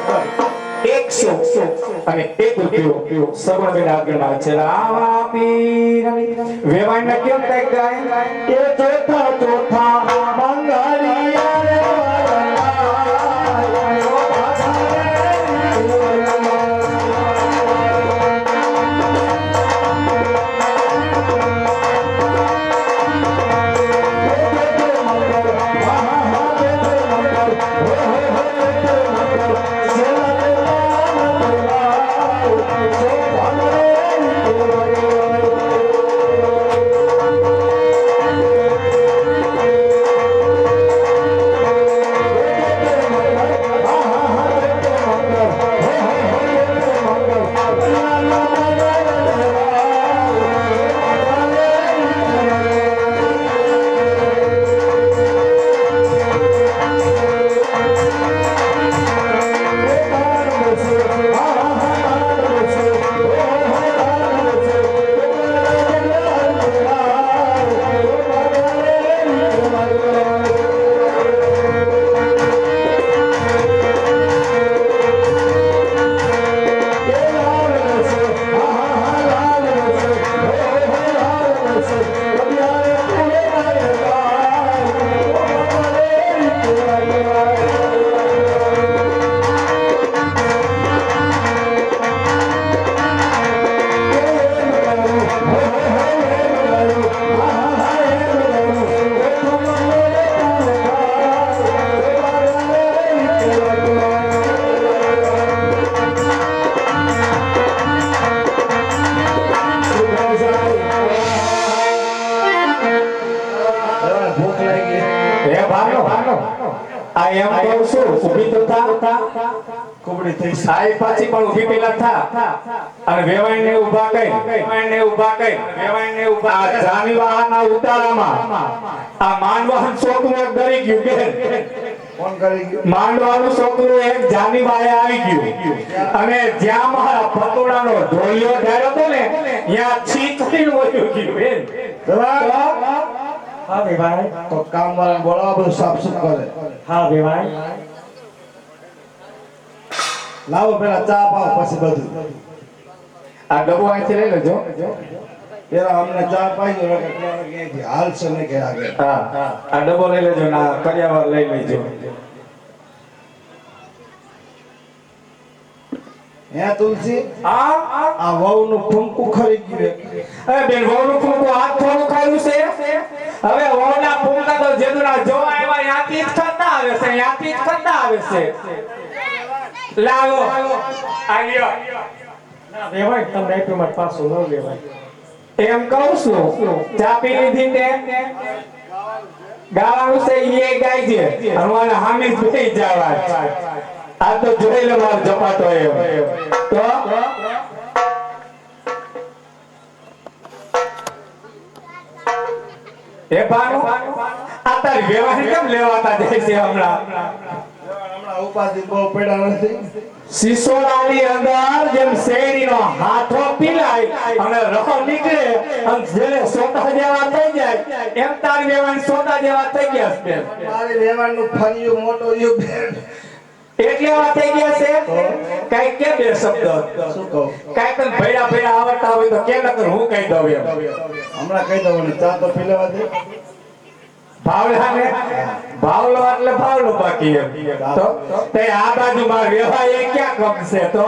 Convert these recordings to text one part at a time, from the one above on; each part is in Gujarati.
100 અને 1 રૂપિયો સગવડ આગળ છે રામા પીર વેવાણ કેમ કઈ ગાય એ ચોથા ચોથા મંગળિયા રે માંડવાનું છોકરું એક જાની બાએ આવી ગયું અને જ્યાં મારા પતોડાનો ઢોલિયો ધાર્યો હતો ને ત્યાં છીકડીને વળ્યું ગયું બેન હા ભાઈ તો કામ વાળા બોલાવા બધું સાફ સુફ કરે હા ભાઈ લાવો પેલા ચા પાવ પછી બધું આ ડબ્બો અહીંથી લઈ લેજો પેલા અમને ચા પાઈ દો કે ક્યાંથી હાલ છે ને કે આગળ હા આ ડબ્બો લઈ લેજો ના કરિયાવર લઈ લેજો હે તુલસી આ વહુનું ફૂંકું ખરી ગયું અરે બેન વહુનું ફૂંકું હાથ થોડું ખાયું છે હવે વહુના ફૂંકા તો જેદુના જોવા આવ્યા ત્યાંથી જ ખંડા આવે છે ત્યાંથી જ ખંડા આવે છે લાવો આવ્યો ના વેવાય તમને આપ્યું માર પાછું ન લેવાય એમ કહું છું ચા પી લીધી ને ગાવાનું છે એ ગાય છે હમણાં હામી થઈ જવા આ તો જોઈ લે મારો જપાતો એમ તો એ ભાનો આ તારી વ્યવહાર કેમ લેવાતા જાય છે હમણાં ઉપાધિ બહુ પડ્યા નથી સિસોડાની અંદર જેમ શેરડીનો હાથો પીલાય અને રહ નીકળે અને જેને સોટા જેવા થઈ જાય એમ તારી વેવાણ સોટા જેવા થઈ ગયા છે મારી વેવાણનું ફરિયું મોટો યુ એટલે એવા થઈ ગયા છે કઈ કે બે શબ્દ શું કહું કઈ તને ભૈડા ભૈડા આવડતા હોય તો કેમ નકર હું કહી દઉં એમ હમણાં કહી દઉં ને ચા તો પી લેવા દે ભાવલાને ભાવલો એટલે ભાવલો બાકી એમ તો તે આ બાજુ માં વ્યવહાર એ ક્યાં કમ છે તો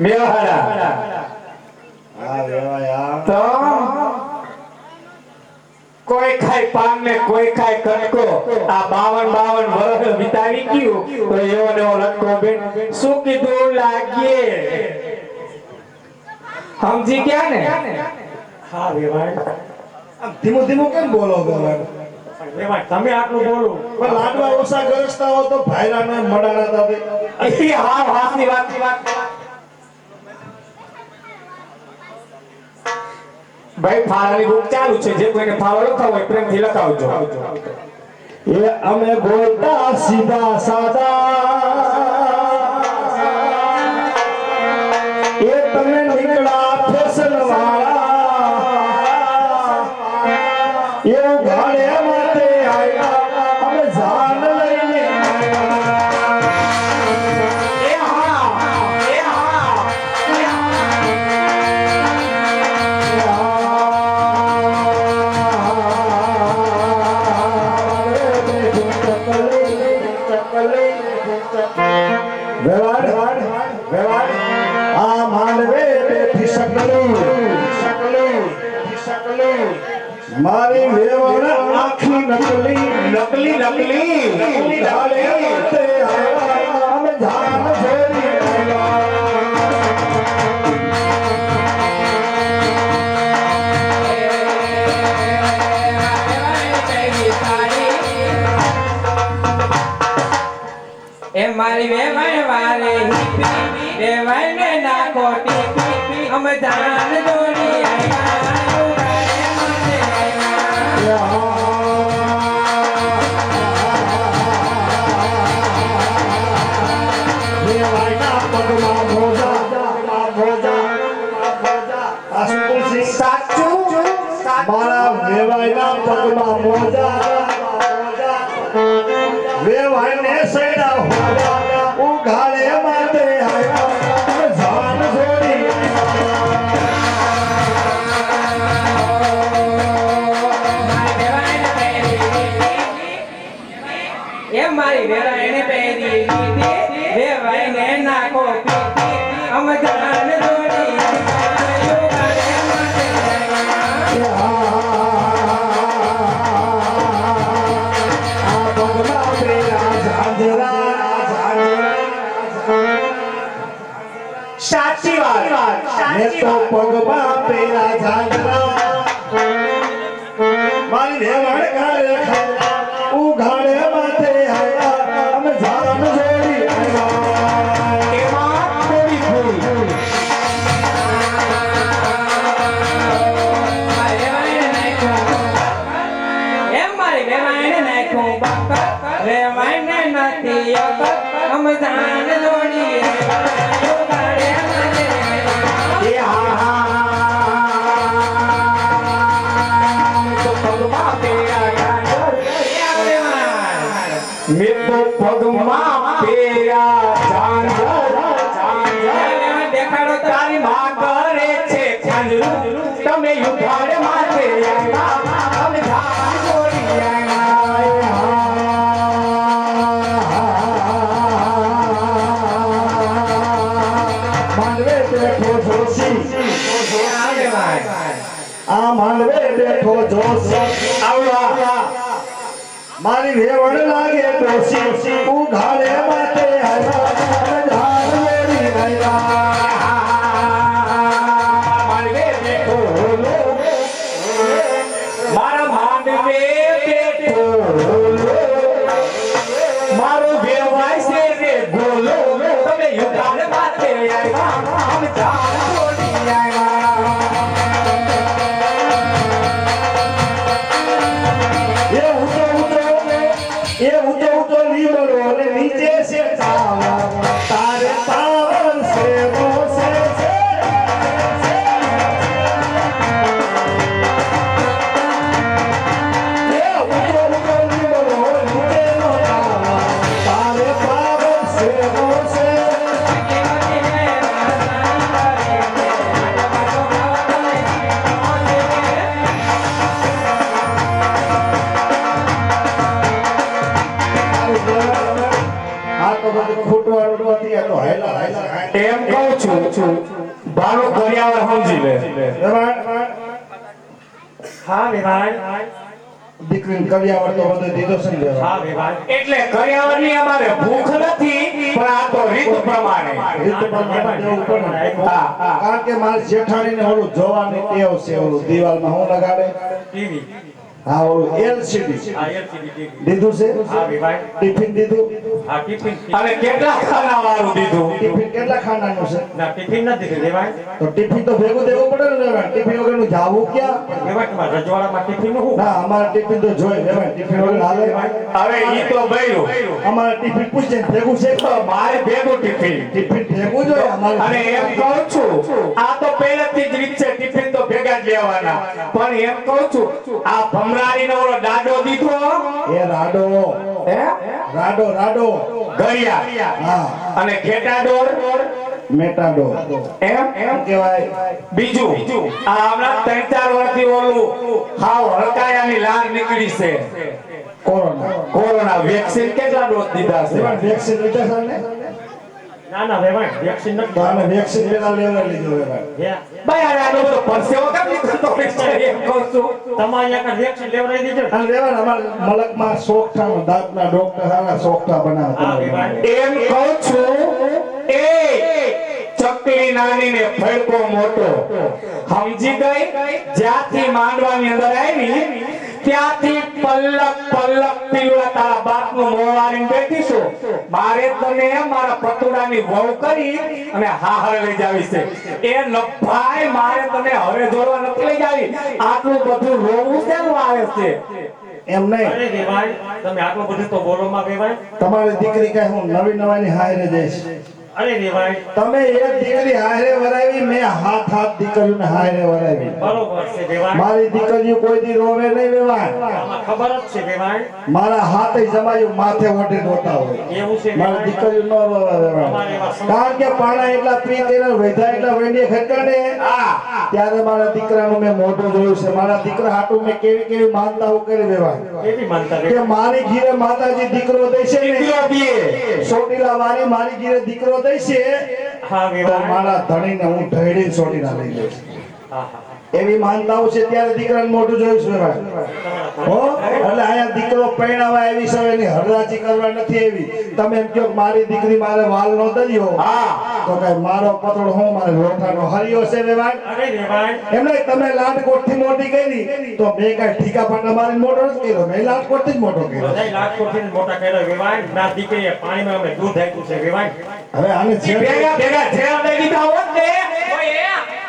વ્યવહાર હા વેવાય તો કોઈ ખાય પાન ને કોઈ ખાય કટકો આ 52 વર્ષ વિતાવી ગયું તો એવો ને એવો લટકો બેન શું કીધું લાગીએ સમજી ગયા ને હા વેવાય ધીમું ધીમું કેમ બોલો વેવાય તમે આટલું બોલો પણ લાડવા ઓછા ગરજતા હો તો ભાઈરાને મડાડા હતા હા હાસી વાત ભાઈ ફાળાની બુક ચાલુ છે જે કોઈને ફાળો લખાવો હોય પ્રેમથી લખાવજો એ અમે બોલતા સીધા સાદા એ તમે નીકળા ફેશન વાળા એ ઘાડે માટે આયા અમે જાન લઈને આયા મારી વેવણ આખી નકલી નકલી નકલી નકલી ઢાલે તે આવ્યા, અમે ધામ છોડી આવ્યા. એ મારી વેવાય વારે વેવાય ને નાખો ટીપી અમે જાન દોડી વેવાયના પગમાં મોજા. આ શું બોલશે? સાચું મારા વેવાયના પગમાં મોજા. વેવાયને સૈડા હોજા, ઉઘાડે માથે આવ્યા, અમે જાન છોડી એ મારી વેવાય ને પહેરી વેવાય ને નાખો અમે જાન દોડી સાચી વાત મેં તો પગમાં પેલા ઝાંઝરા, મારી વેવાણ ઘાલે ખાયા, ઉઘાડે માથે આવ્યા, અમે જાન છોડી આવ્યા. એમાં થોડી ભૂલ મારી વેવાય નાખ્યું બાકર વેવાય ને નથી અમે જાન દોડી એ હા હા તો પગમાં પેરા મેં તો પગમાં પેરા દેખાડો તારી માં કરે છે ખાંજરું તમે યુગાડે માથે અમે ધામ છોડી માંડવે બેઠો જોશી, આ માંડવે બેઠો જોશી, આવડા મારી વેવણ લાગે ડોશી, ઉઘાડે માથે આવ્યા, અમે જાન છોડી આવ્યા. માંડવે બેઠો મારા માંડવે બેઠો મારો વેવાય છે રે બોલો તમે યુગાડે માથે આવ્યા અમે જાન છોડી આવ્યા એ ઊંચો લીમડો અને નીચે છે ટાવર, તારે ટાવર છે મોસે છે. એ ઊંચો લીમડો નીચેનો ટાવર, તારે ટાવર છે મોસે. આ તો બધું ખોટું અડું હતી, આ તો હાયલા એમ કહું છું બારો કર્યાવર સમજી લે હા વેવાય દીકરીને કર્યાવર તો બધું દીધો છે ને હા વેવાય એટલે કર્યાવરની અમારે ભૂખ નથી પણ આ તો રીત પ્રમાણે રીત પ્રમાણે દેવું પડે ને. હા હા કારણ કે મારી જેઠાણીને ઓલું જોવાની ટેવ છે, ઓલું દિવાલમાં હું લગાડે, ટીવી હા ઓલું LCD હા LCD ટીવી દીધું છે, હા વેવાય ટિફિન દીધું, હા ટિફિન અને કેટલા ખાના વાળું દીધું ટિફિન કેટલા ખાનાનું છે? ના ટિફિન નથી દીધું વેવાય તો ટિફિન તો ભેગું દેવું પડે ને લેવા, ટિફિન વગરનું જાવું ક્યાં? વેવાય તમારા રજવાડામાં ટિફિન નું શું ના અમારે ટિફિન તો જોઈએ લેવાય, ટિફિન વગર હાલે? હવે ઈ તો બૈરું અમારે ટિફિન પૂછે ને ભેગું છે તો મારે ભેગું ટિફિન ટિફિન ભેગું જોઈએ અમારે. અને એમ કહું છું આ તો પહેલેથી જ રીત છે ટિફિન તો ભેગા જ લેવાના પણ એમ કહું છું આ ભમરાડીનો ઓલો દાડો દીધો એ રાડો હે રાડો રાડો ગળિયા હા અને ઘેટાડોર મેટાડો એમ એમ કહેવાય. બીજું આ હમણાં 3-4 વર્ષથી ઓલું હાવ હડકાયાની લાર નીકળી છે કોરોના કોરોના વેક્સિન કેટલા ડોઝ દીધા છે વેક્સિન લીધા છે ને ના ના વેવાય વેક્સિન તો નથી આને વેક્સિન પેલા લેવા લીધો વેવાય. હે ભાઈ અરે આનો બધો પરસેવો કેમ નીકળતો હોય છે એમ કહું છું. તમારે અહીંયા કાંઈ વેક્સિન લેવડાવી દીધો અને વેવાય અમારા મલકમાં સોગઠાનો દાંતના ડોક્ટર સારા સોગઠા બનાવે હા વેવાય એમ કહું છું એ ચકલી નાની ને ફડકો મોટો સમજી ગઈ જ્યાંથી માંડવાની અંદર આવી ત્યાંથી પલ્લક પલ્લક પીવડા તારા બાપનું મોં વાળીને બેઠી છું. મારે તને મારા પટુડાની વહુ કરી અને હાહર લઈ જાવી છે. એ નભાઈ મારે તને હવે જોડવા નથી લઈ જાવી. આટલું બધું રોવું કેમ આવે છે? એમ નહીં અરે વેવાય તમે આટલું બધું તો બોલો માં વેવાય તમારી દીકરી કઈ હું નવી નવાની હારે જઈશ. અરે વેવાય તમે એક દીકરી હારે વરાવી, મેં હાથ દીકરીઓને હારે વરાવી. બરોબર છે વેવાય મારી દીકરીઓ કોઈ દી રોવે નહીં વેવાય. આમાં ખબર જ છે વેવાય મારા હાથે જમાયું માથે ઓઢે રોતા હોય. એવું છે મારી વેવાય દીકરીઓ ન રોવે વેવાય. કારણ કે પાણા એટલા પી ગયેલા વૈધા એટલા વેંડીએ ખટકાને ત્યારે મારા દીકરાનું મેં મોઢું જોયું છે. મારા દીકરા હાટું મેં કેવી કેવી માનતાઓ કરી વેવાય કેવી માનતા કે મારી ઘીરે માતાજી દીકરો દેશે ને સોટીલા વાળી મારી ઘીરે દીકરો દેશે હા તો વેવાય મારા ધણીને હું ઢળી સોટીલા લઈ લઈશ. હા હા એવી માનતાઓ છે. ત્યારે દીકરાનું મોઢું જોયું છે વેવાય. હો એટલે અહીંયા દીકરો પરણાવા આવી છે એની હરરાજી કરવા નથી એવી. તમે એમ કહો કે મારી દીકરી મારે વાલ નો દર્યો તો કઈ મારો પતળો હું મારે લોઠાનો હરિયો છે વેવાય. અરે વેવાય એમને તમે લાટકોટ થી મોટી કરી તો મેં કઈ ઠીકા પાટા મારી મોટો નથી કર્યો. મેં લાટકોટ થી જ મોટો કર્યો. બધાય લાખોથી મોટા કર્યા વેવાય ના દીકરીએ પાણીમાં અમે દૂધ આપ્યું છે વેવાય હવે આને ભેગા ભેગા જેલ લઈ લીધા હોત ને તો એ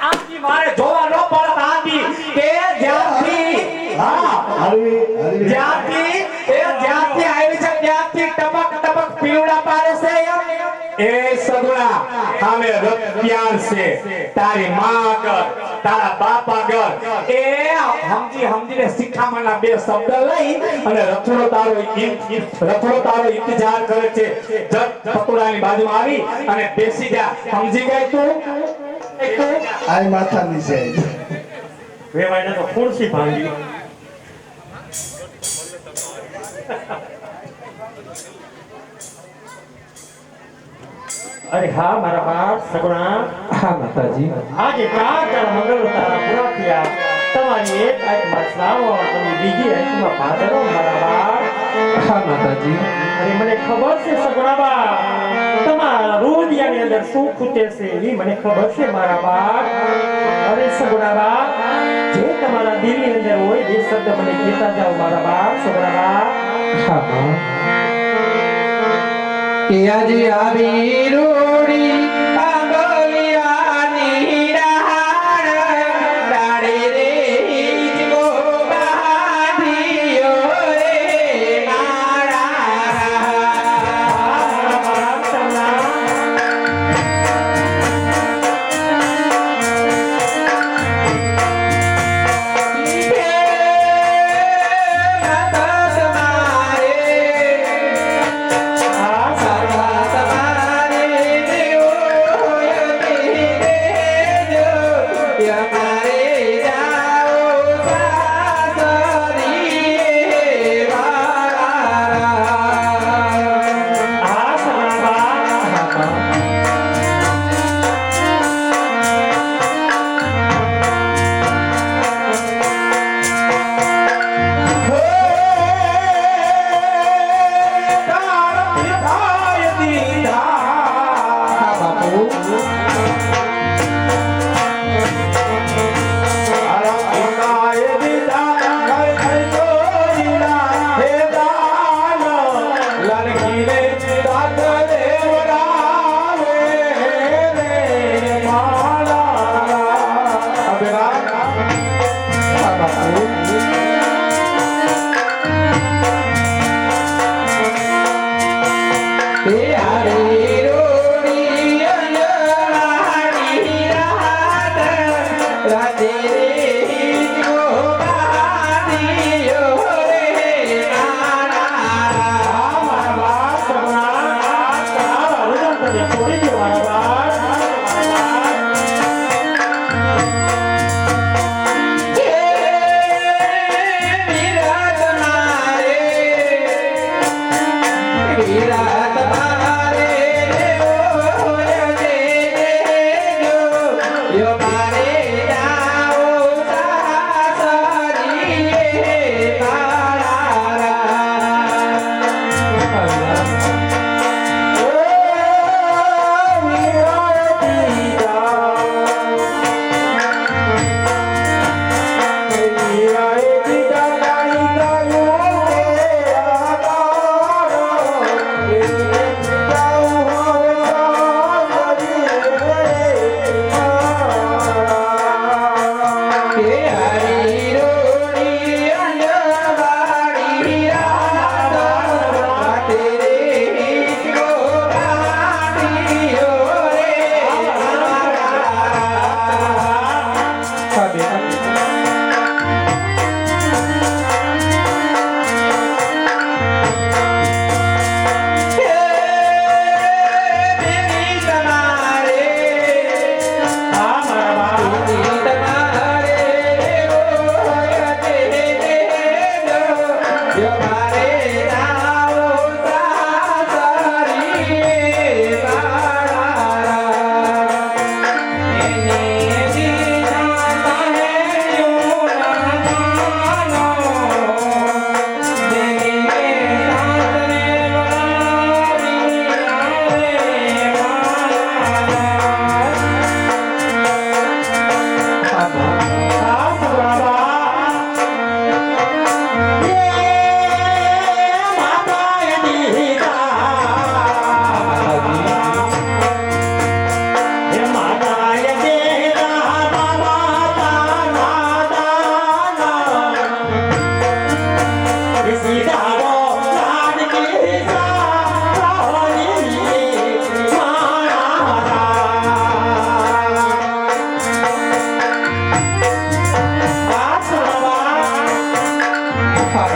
આથી મારે જોવા ન પડત આથી કે જ્યાંથી જ્યાંથી આવી છે ત્યાંથી ટપક ટપક પીવડા પાડે છે એ સગુણા સામે રત્યાર છે તારી માં આગળ તારા બાપ આગળ એ સમજીને શિખામણના બે શબ્દ લઈ અને રથડો તારો ઇંતજાર કરે છે. જટ પટુડાની બાજુમાં આવી અને બેસી જા. સમજી ગઈ તું? આ માથાની છે. વેવાયને તો ખુરશી ભાંગી અરે હા મારા બાપ સગુણા હા માતાજી. આજે ચાર મંગળ તારા પૂરા થયા. તમારી એક આંખમાં શ્રાવણ અને બીજી આંખમાં ભાદરવો મારા બાપ. હા માતાજી. અને મને ખબર છે સગુણાબા તમારા રોડિયાની અંદર શું ખૂટે છે એ મને ખબર છે મારા બાપ. અરે સગુણાબા જે તમારા દિલની અંદર હોય એ શબ્દ મને કહેતા જાઓ મારા બાપ. સગુણાબા હા કે આજે આવી રોડી આંગલિયાની ડાળ ડાળે રે ઈજગો બાંધ્યો રે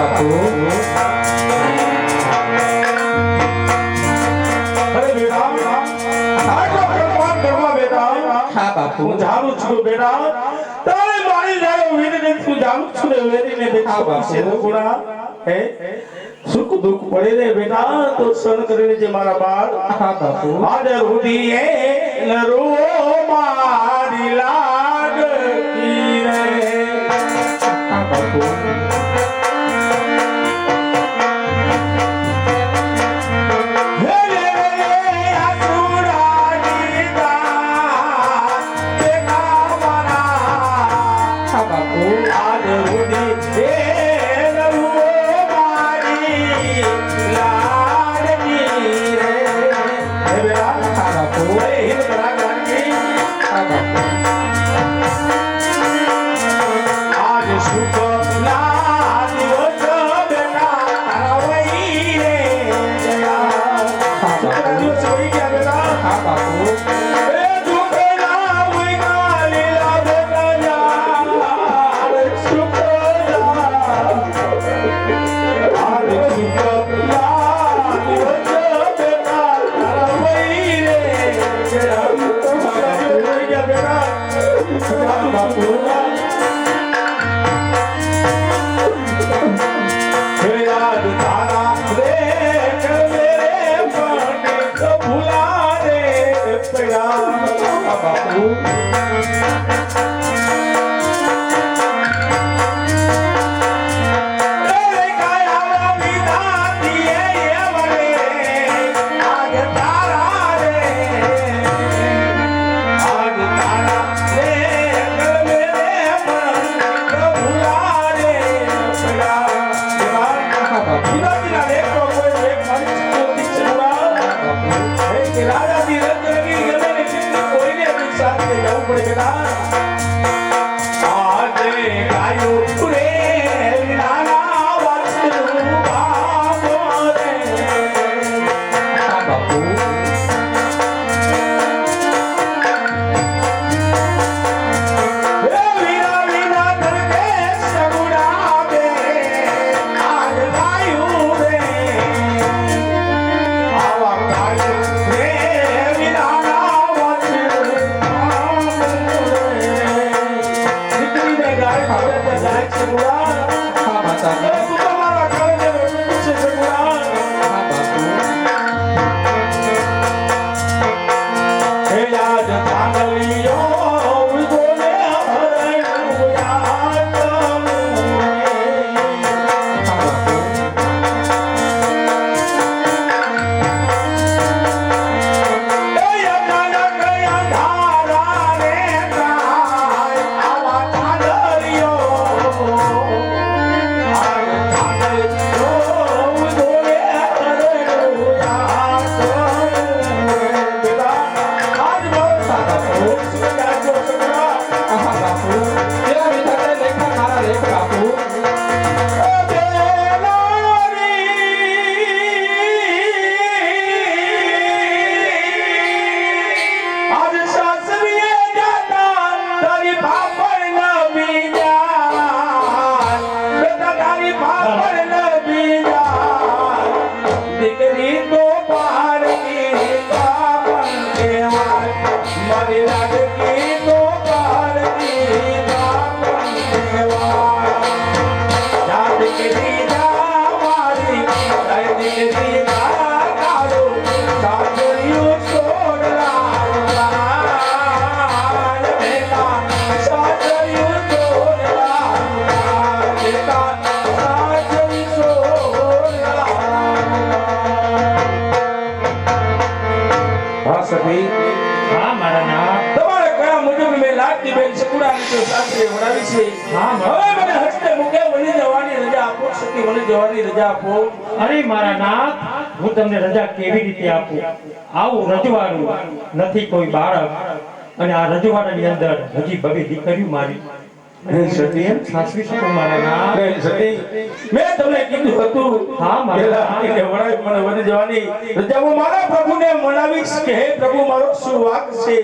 બાપુ અરે બેટા આટલો પ્રમાણ કરવા બેટા હા બાપુ હું જાણું છું બેટા તારે મારી જાય વીરને તું જાણું છું ને વેરીને હા બેટા બાપુ. છે ગુણા હે સુખ દુઃખ પડે ને બેટા તો સહન કરીને જે મારા બાળ હા બાપુ આદર ઉડીએ નરો મારી લાગતી રે હા બાપુ હે રે આસુરાની દાન દેખા મારા હા બાપુ આદર ઉડીએ નરો મારી લાગતી રે હે બેટા હા બાપુ હે હિત કરા ગાંધી હા બાપુ આજ સુખ ના દિવસ બેટા રવઈ રે જયા સુખના દિવસ વહી ગયા બેટા હા બાપુ એ દુઃખ ના હોય ગાલીલા બેટા યાર સુખ ના આજ સુખ ના દિવસ બેટા રવઈ રે જયા સુખના દિવસ વહી ગયા બેટા બાપુ हे याद तारा रे मेरे पंडित भुला रे प्यार હા બાપુ रे काया विदा दिए ये वरे आज तारा रे मेरे पंडित भुला रे प्यार હા બાપુ धीरा धीरा देखो कोई एक मनुष्य को दिख रहा है कि राजा दी रंग लगी गले ने कितनी कोई ने भी साथ में जाऊं पड़े बेटा आजे गायो रे नाना वस्तु बाबो रे હા બાપુ हे वीरा वीरा करके सगुड़ा बे आज गायो रे आवा गायो रे वीराना वस्तु દીકરી ને ગાય ખાવે તો ગાય સગુડા હા માતાજી એ તું તમારા ઘરે ને પૂછે સગુડા હા બાપુ હે યાદ ચાંદલિયો ઉગોને હરણું યાદ હા બાપુ એ યમના કયા ધારા રે કાય આવા ચાંદલિયો આજ ચાંદલિયો ઉગોને હરણું યાદ બેટા આજ બોલ બાપુ જાજો સગુડા હા બાપુ કેવા વિધાતે લેખા મારા લેખ બાપુ आज शास्त्रीय जाता तारी पापड़ न बीजान बेटा तारी पापड़ न बीजान दिकरी तो पार की कामन देवान मरी राज की तो पार की कामन देवान जा दिकरी जा मारी जय दिकरी जा कारो साजरियो छोड़ला बेटा साजरियो छोड़ला बेटा साजरियो छोड़ला हाँ सभी હા મારા નાથ તમારે કયા મુજબ મેં લાગતી બેન સકુડાની તો શાસ્ત્રી વડાવી છે હા, હવે મને હસ્તે મૂકે વળી જવાની રજા આપો સતી વળી જવાની રજા આપો અરે મારા નાથ હું તમને રજા કેવી રીતે આપું આવું રજવાડું નથી કોઈ બાળક અને આ રજવાડાની અંદર હજી બધી દીકરીઓ મારી બેન સતી સાસવી શકો મારા નાથ બેન સતી મેં તમને કીધું હતું હા, મારા પેલા આવીને વડાવી મને વળી જવાની રજા હું મારા પ્રભુને મનાવીશ કે હે પ્રભુ મારો શું વાક છે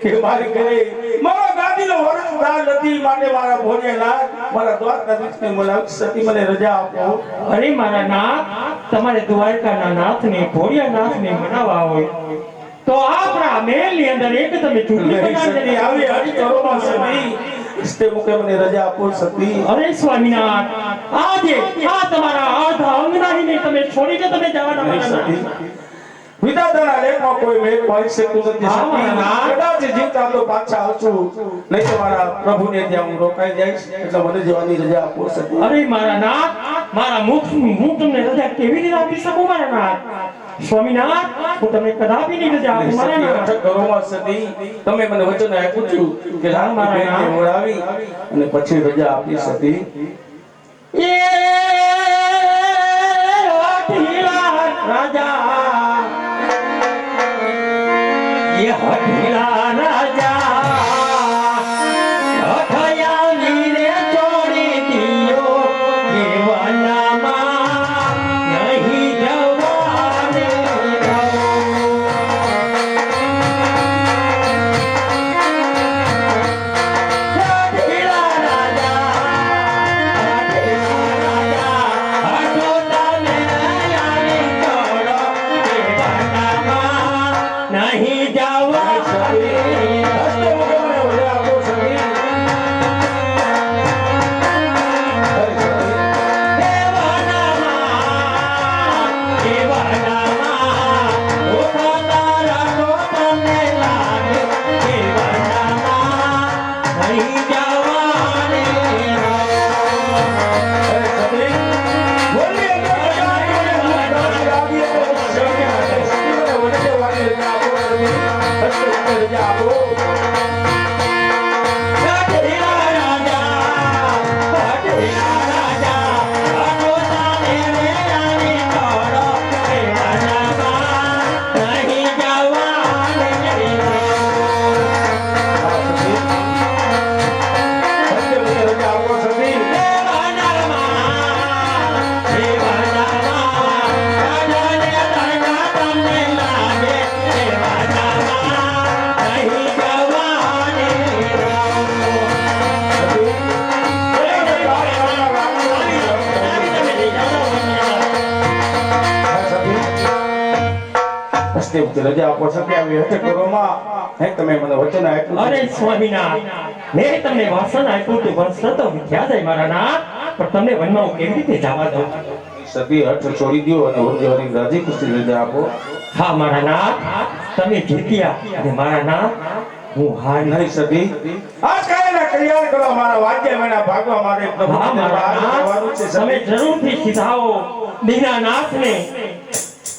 કે મારી ઘરે મારો ગાદીનો વરસ ગંગા નદી માટે મારા ભોળિયાનાથ મારા દ્વારકાધીશને બોલાવી સતી મને રજા આપો. અરે મારા નાથ, તમારે દ્વારકાના નાથને ભોળિયાનાથને મનાવવા હોય તો આપણા મહેલની અંદર એક તમે ચૂંટણી સતી આવી હરી કરોમાં સતી ઇસ્તે મુકે મને રજા આપો સતી. અરે સ્વામિનાથ, આજે આ તમારા અર્ધ અંગનાહીને તમે છોડીને તમે જવાના નહીં મારા સતી. નાથ. વિધાતાના લેખમાં કોઈ મેઘ પાડી શકતું નથી હા, સતી. મારા નાથ. કદાચ જીવતા તો પાછા આવશું, નહીં તો મારા પ્રભુને ત્યાં હું રોકાઈ જઈશ. એટલે મને જવાની રજા આપો સતી. અરે મારા નાથ, મારા મુખ હું તમને રજા કેવી રીતે આપી શકું મારા નાથ? સ્વામિનાથ, હું તમને કદાપી નહીં રજા આપું મારા સતી નાથ. અઠક કરોમાં સતી તમે મને વચન આપ્યું છું કે રામ મારા બેનને નાથ. વળાવી અને પછી રજા આપી સતી. એ હઠીલા રાજા, એ હઠીલા રાજા, હઠયા વીરે છોડી દિયો જીવનમાં નહીં જવાને દો. હઠીલા રાજા, નહીં જવા હસ્તે મુકે મને રજા આપો સતી. રજા આપો સતી આવી હઠ કરોમાં હે તમે મને વચન આપ્યું અરે સ્વામિનાથ, મેં તમને વાસન આપ્યું હતું, વર્ષ તો વિદ્યા જાય મારા નાથ, પણ તમને વનમાં હું કેવી રીતે જવા દઉં? સતી હઠ છોડી દો અને વરદેવાની રાજી ખુશી રજા આપો. હા મારા નાથ, તમે જીત્યા અને મારા નાથ હું હારી. નહીં સતી આજ કાયના કલ્યાણ કરવા મારા વાદ્ય મેના ભાગવા મારે હા પ્રભુને મારા બહાર જવાનું છે નાથ, તમે સતી. જરૂરથી સીધાઓ દીનાનાથને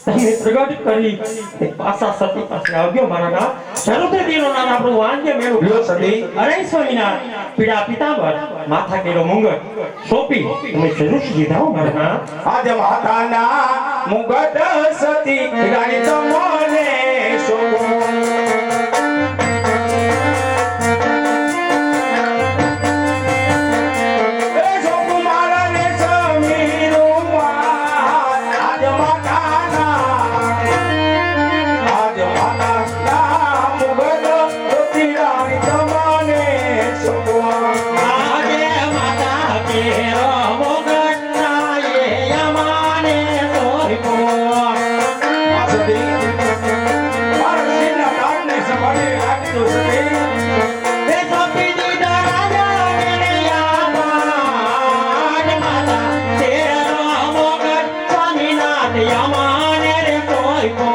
તમે પ્રગટ કરી તે પાછા સતી પાસે આવ્યો મારા નાથ. જરૂરથી દીનો નાથ આપણું વાંજ્ય મેળું. લ્યો સતી. અરે સ્વામિનાથ, પીડા પિતાંબર માથા કેરો મુંગટ સોંપી તમે જરૂરથી સીધાઓ મારા નાથ. આજ માતાના મુગટ સતી રાણી તમને શોભો. એ શોભો મારા ને સમીરું માં. આજ માતાના મુગટ સતી રાણી તમને શોભો. આજે માતા કેરો મુંગટ નાયે યમાને સોઈપો. તે સોંપી દીધા રાજા યામાન માતા તેરો મુંગટ સ્વામિનાથ યમાને રે સોઈપો.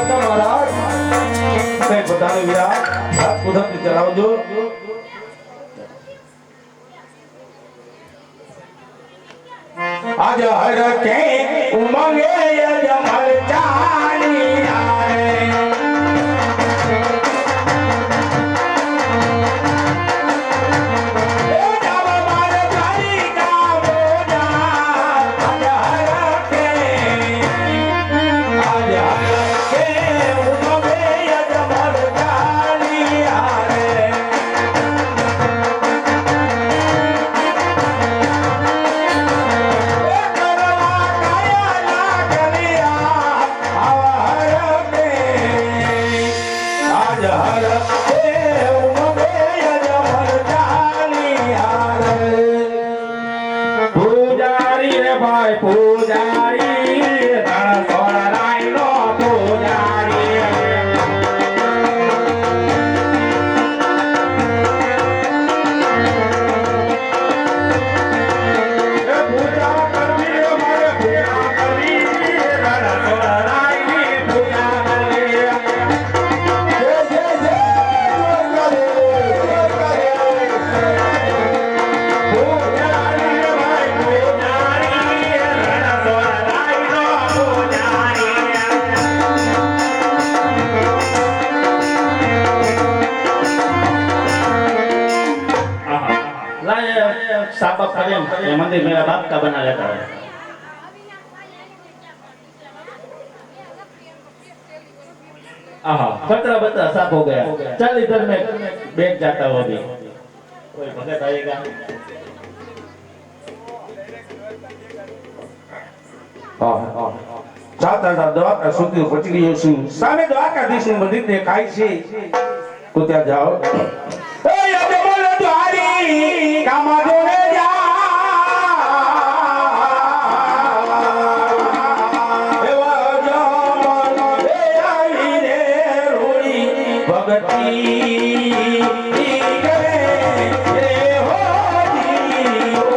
આજ્ઞા મહારાજ. તે પોતાની વિરાટ હાથ કુદરતી ચલાવજો. આજ હર કે ઉમંગે અજમલ જાની આરે. साबक करें ये मंदिर मेरा बाप का बना लेता है. खतरा बतरा साफ हो गया. चल इधर मैं बैठ जाता हूँ अभी. कोई भगत आएगा. જાતા દ્વારકા સુધી પહોંચી ગયો છું. સામે દ્વારકાધીશનું મંદિર દેખાય છે તો ત્યાં જાઓ. એ અજમલ દ્વારી કામા જોડે જા. એવા અજમલ એ આવીને રોડી ભગતી કરે રે હોજી ઓ.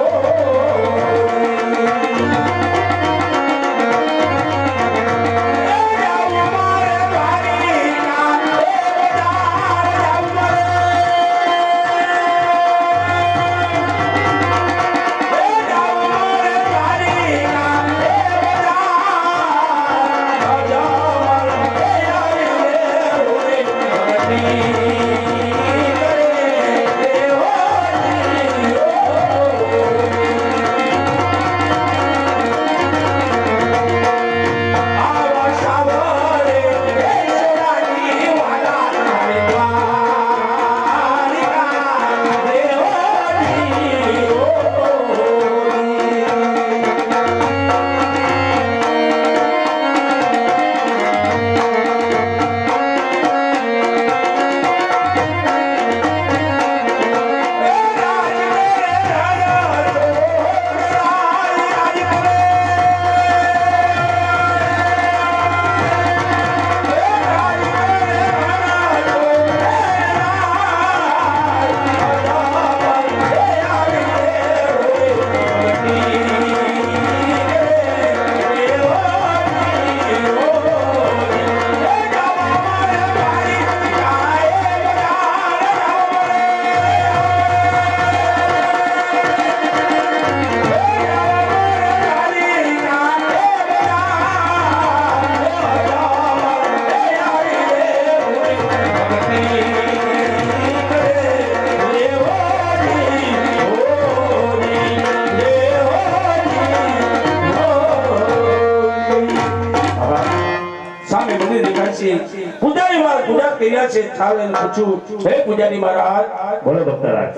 પૂજારી મહારાજ પૂજા કર્યા છે. થાળ લઈને પૂછું, હે પૂજારી મહારાજ. बोलो भक्तराज.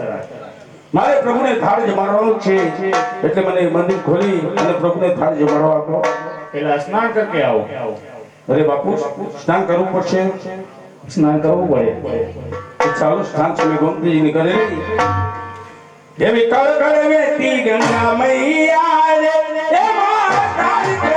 મારે પ્રભુને થાળ જમાડવાનું છે એટલે મને મંદિર ખોલી અને પ્રભુને થાળ જમાડવા આપો. पहला स्नान करके आओ. અરે બાપુ સ્નાન કરવું પડશે. स्नान करવું પડે. ચાલો સ્નાન છે મેં ગોમતીજીની કરેલી. દેવી કળ કળ વેતી ગંગા મૈયા રે એમાં સ્નાન કરે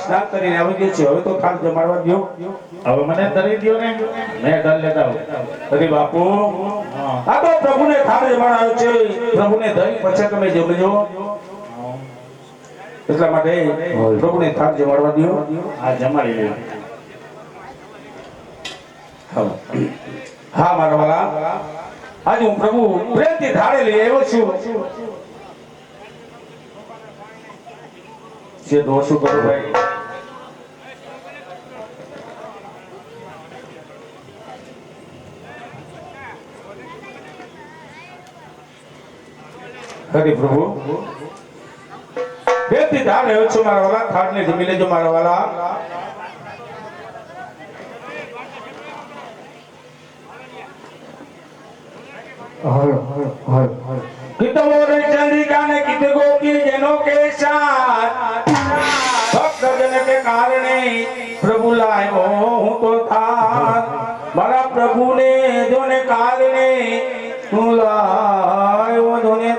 સ્નાન કરીને આવી ગઈ છે હવે તો થાળ જમાડવા દો. હવે મને ધરી દ્યો ને, મેં ધર લેતા આવું. અરે બાપુ આ તો પ્રભુને થાળ જમાડાયો છે, પ્રભુને ધરી પછી તમે જમજો. એટલા માટે પ્રભુને થાળ જમાડવા દો. આ જમાડી લ્યો. હા મારા વાલા, આજે હું પ્રભુ પ્રેમથી થાળે લઈ આવ્યો છું. જે દોષું કરું ભાઈ, હરે પ્રભુ પ્રેમથી થાળ આવ્યો છું મારા વાલા. થાળને જમી લેજો મારા વાલા. कितो मोरे चंद्रिका ने कित गोपी जनो के साथ भक्त जन के कारणे प्रभु लायो हूँ तो था मारा प्रभु ने जो ने कारणे हूँ लायो जो ने